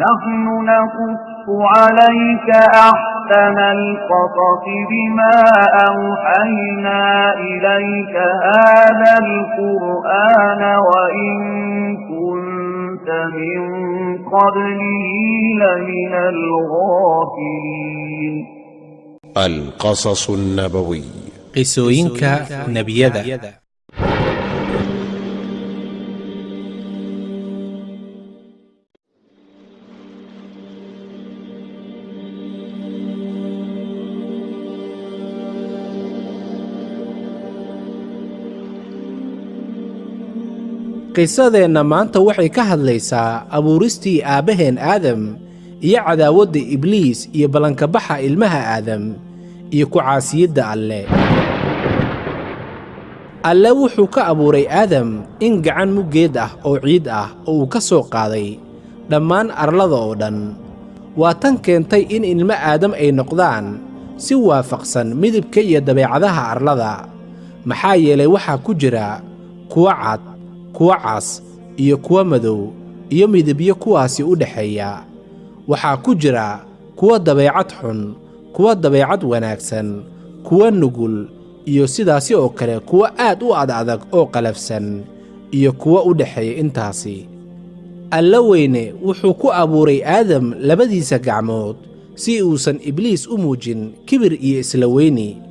نحن نقص عليك أحسن القصص بما أوحينا إليك هذا القرآن وإن كنت من قبله لمن الغافلين. القصص النبوي قصوينك نبيذا. qisadeenna maanta waxay ka hadlaysaa abuuristii aabbaheen aadam iyo cadaawadda ibliis iyo ballankabaxa ilmaha aadam iyo ku caasiyadda alle wuxuu ka abuuray aadam in gacan muggeed ah oo ciid ah oo uu ka soo qaaday dhammaan arlada oo dhan. waa tan keentay in ilmo aadam ay noqdaan si waafaqsan midabka iyo dabeecadaha arlada, maxaa yeelay waxaa ku jira kuwa cad, kuwa cas iyo kuwa madow iyo midabyo kuwaasi u dhexeeya. waxaa ku jira kuwa dabeecad xun, kuwa dabeecad wanaagsan, kuwa nugul iyo sidaasi oo kale kuwa aad u adag oo qalafsan iyo kuwa u dhexeeya intaasi. alla weyne wuxuu ku abuuray aadam labadiisa gacmood si uusan ibliis u muujin kibir iyo isla weyni.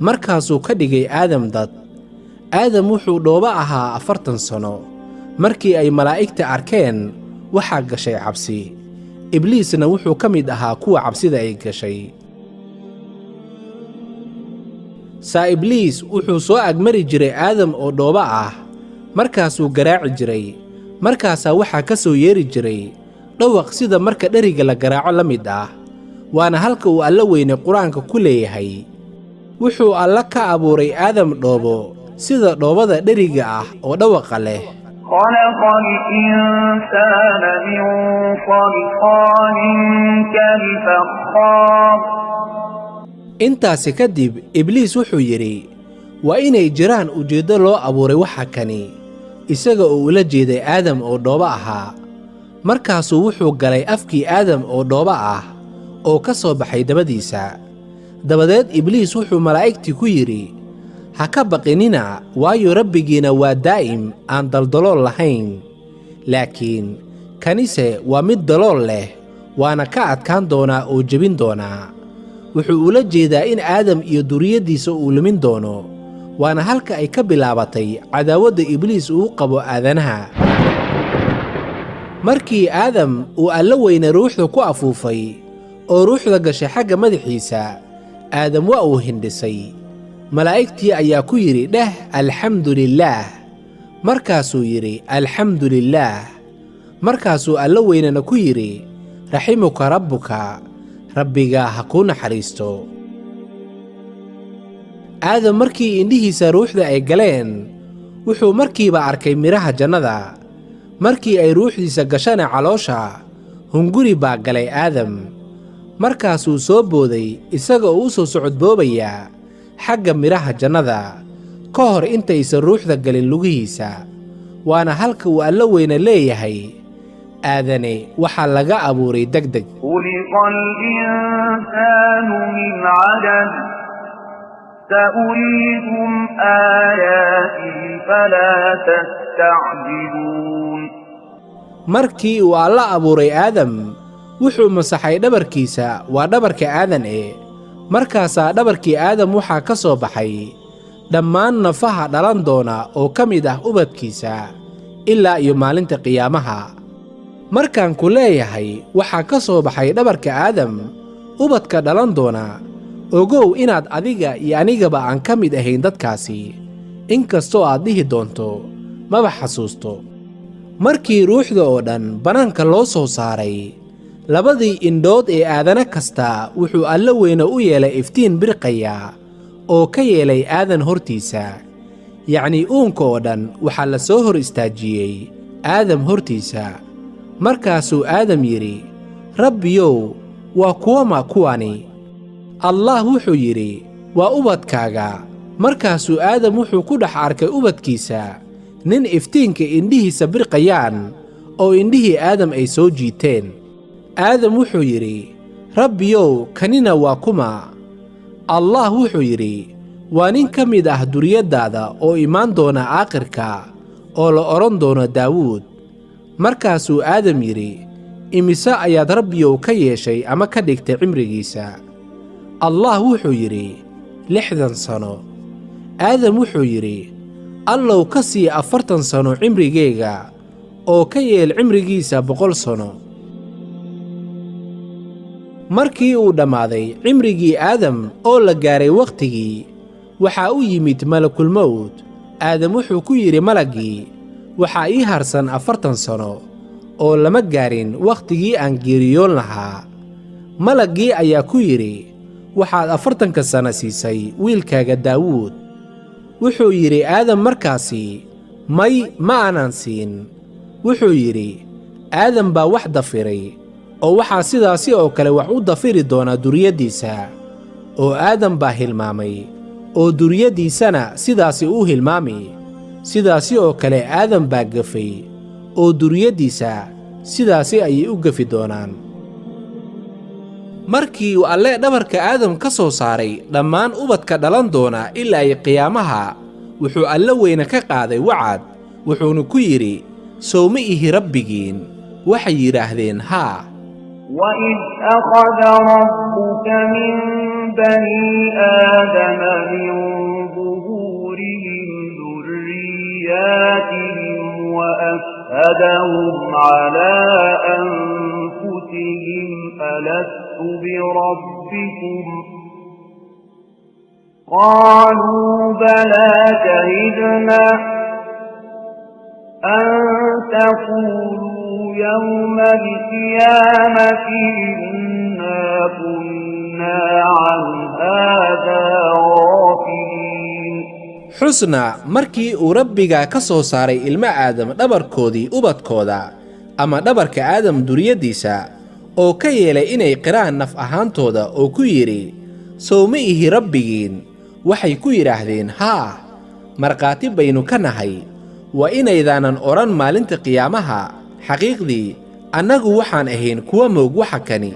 markaasuu ka dhigay aadam dad. aadam wuxuu dhooba ahaa 40 sano. markii ay malaa'igta arkeen waxaa gashay cabsi. ibliisna wuxuu ka mid ahaa kuwa cabsida ay gashay. ibliis wuxuu soo agmari jiray aadam oo dhooba ah, markaasuu garaaci jiray. markaasaa waxaa ka soo yeeri jiray dhawaq sida marka dheriga la garaaco la mid ah. waana halka uu alla weyne qur-aanka ku leeyahay, wuxuu alla ka abuuray aadam dhoobo sida dhoobada dheriga ah oo dhawaqa leh. خلق الإنسان من صلصال كالفخار. intaasi kadib ibliis wuxuu yidhi waa inay jiraan ujeeddo loo abuuray waxa kani, isaga oo ula jeeday aadam oo dhooba ahaa. markaasuu wuxuu galay afkii aadam oo dhooba ah oo ka soo baxay dabadiisa. dabadeed ibliis wuxuu malaa'igtii ku yidhi, ha ka baqinina, waayo rabbigiina waa daa'im aan daldalool lahayn. laakiin kanise waa mid dalool leh, waana ka adkaan doonaa oo jebin doonaa. wuxuu ula jeedaa in aadam iyo duriyaddiisa uu lumin doono, waana halka ay ka bilaabatay cadaawadda ibliis uu qabo aadanaha. markii aadam uu alla weyne ruuxda ku afuufay oo ruuxda gashay xagga madaxiisa, aadam waa uu hindhisay. malaa'igtii ayaa ku yidhi dheh alxamdu lilaah. markaasuu yidhi alxamdu lilaah. markaasuu alla weynena ku yidhi raximuka rabbuka, rabbigaa ha kuu naxariisto. aadam markii indhihiisa ruuxda ay galeen, wuxuu markiiba arkay midhaha jannada. markii ay ruuxdiisa gashana caloosha, hunguri baa galay aadam. markaasuu soo booday isaga oo u soo socodboobaya xagga midhaha jannada ka hor intaysan ruuxda galin lugihiisa. waana halka uu alla weyne leeyahay, aadane waxaa laga abuuray degdeg. خلق الإنسان من عجل سأريكم آياتي فلا تستعجلون. markii uu alla abuuray aadam, wuxuu masaxay dhabarkiisa, waa dhabarka aadan markaasaa dhabarkii aadam waxaa ka soo baxay dhammaan nafaha dhalan doona oo ka mid ah ubadkiisa ilaa iyo maalinta qiyaamaha. markaan ku leeyahay waxaa ka soo baxay dhabarka aadam ubadka dhalan doona, ogow inaad adiga iyo anigaba aan ka mid ahayn dadkaasi, inkastoo aad dhihi doonto maba xasuusto. markii ruuxda oo dhan bannaanka loo soo saaray, labadii indhood ee aadana kasta wuxuu alla weyne u yeelay iftiin birqaya oo ka yeelay aadan hortiisa. yacnii uunka oo dhan waxaa la soo hor istaajiyey aadam hortiisa. markaasuu aadam yidhi, rabbiyow, waa kuwama kuwani? allah wuxuu yidhi, waa ubadkaaga. markaasuu aadam wuxuu ku dhex arkay ubadkiisa nin iftiinka indhihiisa birqayaan oo indhihii aadam ay soo jiiteen. aadam wuxuu yidhi, rabbiyow kanina waa kuma? allah wuxuu yidhi, waa nin ka mid ah duriyaddaada oo imaan doona aakhirka oo la odhan doono daawuud. markaasuu aadam yidhi, imise ayaad rabbiyow ka yeeshay ama ka dhigtay cimrigiisa? allah wuxuu yidhi, 60 sano. aadam wuxuu yidhi, allow ka sii 40 sano cimrigayga oo ka yeel cimrigiisa 100 sano. markii uu dhammaaday cimrigii aadam oo la gaaray wakhtigii, waxaa u yimid malakulmowt. aadam wuxuu ku yidhi malaggii, waxaa ii harsan 40 sano oo lama gaarin wakhtigii aan geeriyoon lahaa. malaggii ayaa ku yidhi, waxaad 40 sano siisay wiilkaaga daawuud. wuxuu yidhi aadam markaasi, may ma aanan siin. wuxuu yidhi, aadam baa wax dafiray, oo waxaa sidaasi oo kale wax u dafiri doona duriyaddiisa. oo aadam baa hilmaamay, oo duriyaddiisana sidaasi u hilmaami. sidaasi oo kale aadam baa gafay, oo duriyaddiisa sidaasi ayay u gafi doonaan. markii uu alle dhabarka aadam ka soo saaray dhammaan ubadka dhalan doona ilaa ay qiyaamaha, wuxuu alle weyne ka qaaday wacad, wuxuuna ku yidhi, sow ma ihi rabbigiin? waxay yidhaahdeen haa. وإذ أخذ ربك من بني آدم من ظهورهم ذرياتهم وأشهدهم على أنفسهم ألست بربكم؟ قالوا بلى شهدنا أن تقولوا يوم القيامة إنا كنا عن هذا غافلين. xusna markii uu rabbiga ka soo saaray ilmo aadam dhabarkoodii ubadkooda ama dhabarka aadam duriyaddiisa, oo ka yeelay inay qiraan naf ahaantooda oo ku yidhi, sow ma ihi rabbigiin? waxay ku yidhaahdeen haa. markhaati baynu ka nahay, waa inaydaanan odhan maalinta qiyaamaha, xaqiiqdii annagu waxaan ahayn kuwa moog waxa kani.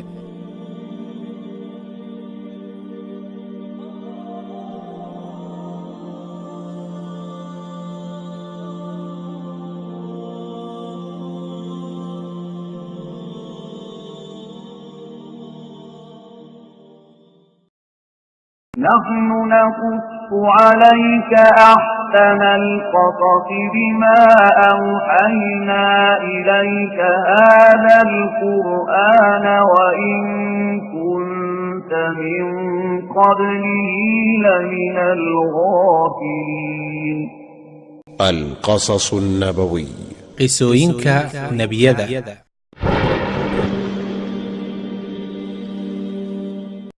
نحن نقص عليك أحسن القصص بما أوحينا إليك هذا القرآن وإن كنت من قبله لمن الغافلين. القصص النبوي qisooyinka nebiyada.